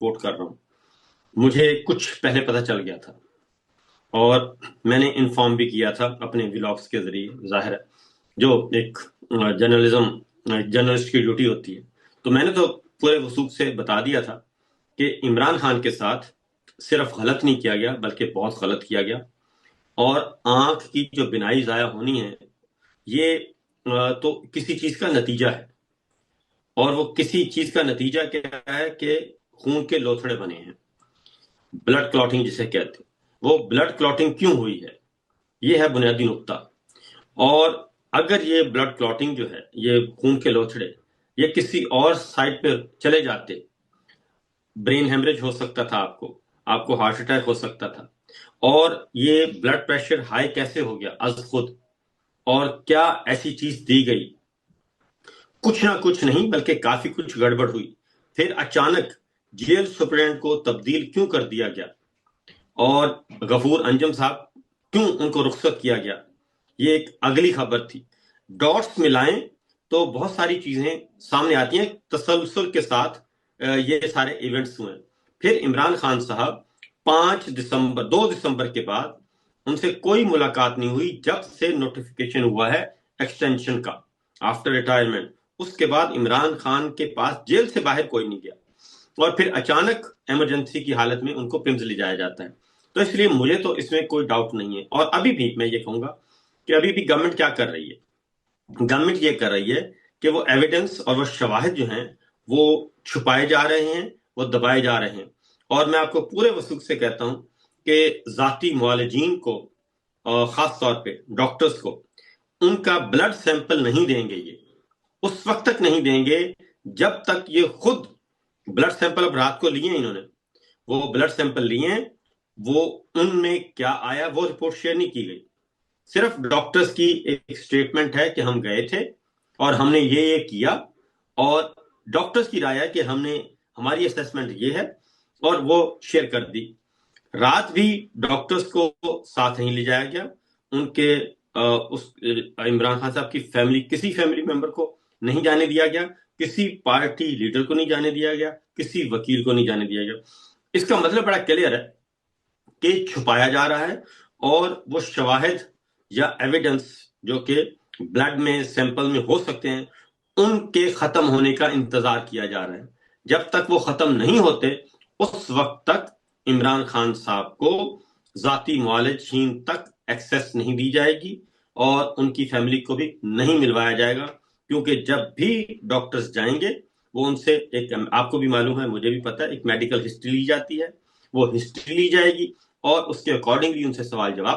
Coat कर रहा हूँ, मुझे कुछ पहले पता चल गया था और मैंने इन्फॉर्म भी किया था अपने व्लॉग्स के जरिए, जाहिर है जो एक जर्नलिस्ट की ड्यूटी होती है। तो मैंने तो पूरे वसूख से बता दिया था कि इमरान खान के साथ सिर्फ गलत नहीं किया गया बल्कि बहुत गलत किया गया, और आंख की जो बिनाई जाया होनी है ये तो किसी चीज का नतीजा है, और वो किसी चीज का नतीजा क्या है कि खून के लोथड़े बने हैं, ब्लड क्लॉटिंग जिसे कहते हैं। वो ब्लड क्लॉटिंग क्यों हुई है, ये है बुनियादी नुक्ता। और अगर ये ब्लड क्लॉटिंग जो है, ये खून के लोथड़े, ये किसी और साइड पे चले जाते, ब्रेन हेमरेज हो सकता था, आपको हार्ट अटैक हो सकता था। और ये ब्लड प्रेशर हाई कैसे हो गया अज खुद, और क्या ऐसी चीज दी गई? कुछ ना कुछ नहीं बल्कि काफी कुछ गड़बड़ हुई। फिर अचानक जेल सुप्रीडेंट को तब्दील क्यों कर दिया गया, और गफूर अंजम साहब क्यों उनको रुखसत किया गया, ये एक अगली खबर थी। डॉट्स मिलाएं तो बहुत सारी चीजें सामने आती हैं, तसलसल के साथ ये सारे इवेंट्स हुए। फिर इमरान खान साहब 2 दिसंबर के बाद उनसे कोई मुलाकात नहीं हुई जब से नोटिफिकेशन हुआ है एक्सटेंशन का आफ्टर रिटायरमेंट। उसके बाद इमरान खान के पास जेल से बाहर कोई नहीं गया, और फिर अचानक इमरजेंसी की हालत में उनको पिम्स ले जाया जाता है। तो इसलिए मुझे तो इसमें कोई डाउट नहीं है। और अभी भी मैं ये कहूंगा कि अभी भी गवर्नमेंट क्या कर रही है, गवर्नमेंट ये कर रही है कि वो एविडेंस और वो शवाहिद जो हैं वो छुपाए जा रहे हैं, वो दबाए जा रहे हैं। और मैं आपको पूरे वसूख से कहता हूं कि जाती मुआलिजीन को, खास तौर पे डॉक्टर्स को, उनका ब्लड सैंपल नहीं देंगे, ये उस वक्त तक नहीं देंगे जब तक ये खुद ब्लड सैंपल, अब रात को लिए इन्होंने, वो ब्लड सैंपल लिए, वो उनमें क्या आया वो रिपोर्ट शेयर नहीं की गई। सिर्फ डॉक्टर्स की एक स्टेटमेंट है कि हम गए थे और हमने ये किया, और डॉक्टर्स की राय है कि हमारी असेसमेंट ये है, और वो शेयर कर दी। रात भी डॉक्टर्स को साथ नहीं ले जाया गया, उनके उस इमरान खान साहब की फैमिली, किसी फैमिली मेंबर को नहीं जाने दिया गया, किसी पार्टी लीडर को नहीं जाने दिया गया, किसी वकील को नहीं जाने दिया गया। इसका मतलब बड़ा क्लियर है कि छुपाया जा रहा है, और वो शवाहिद या एविडेंस जो कि ब्लड में, सैंपल में हो सकते हैं, उनके खत्म होने का इंतजार किया जा रहा है। जब तक वो खत्म नहीं होते उस वक्त तक इमरान खान साहब को जाती मुआलिजीन तक एक्सेस नहीं दी जाएगी, और उनकी फैमिली को भी नहीं मिलवाया जाएगा। क्योंकि जब भी डॉक्टर्स जाएंगे वो उनसे एक, आपको भी मालूम है, मुझे भी पता है, एक मेडिकल हिस्ट्री ली जाती है, वो हिस्ट्री ली जाएगी और उसके अकॉर्डिंगली उनसे सवाल जवाब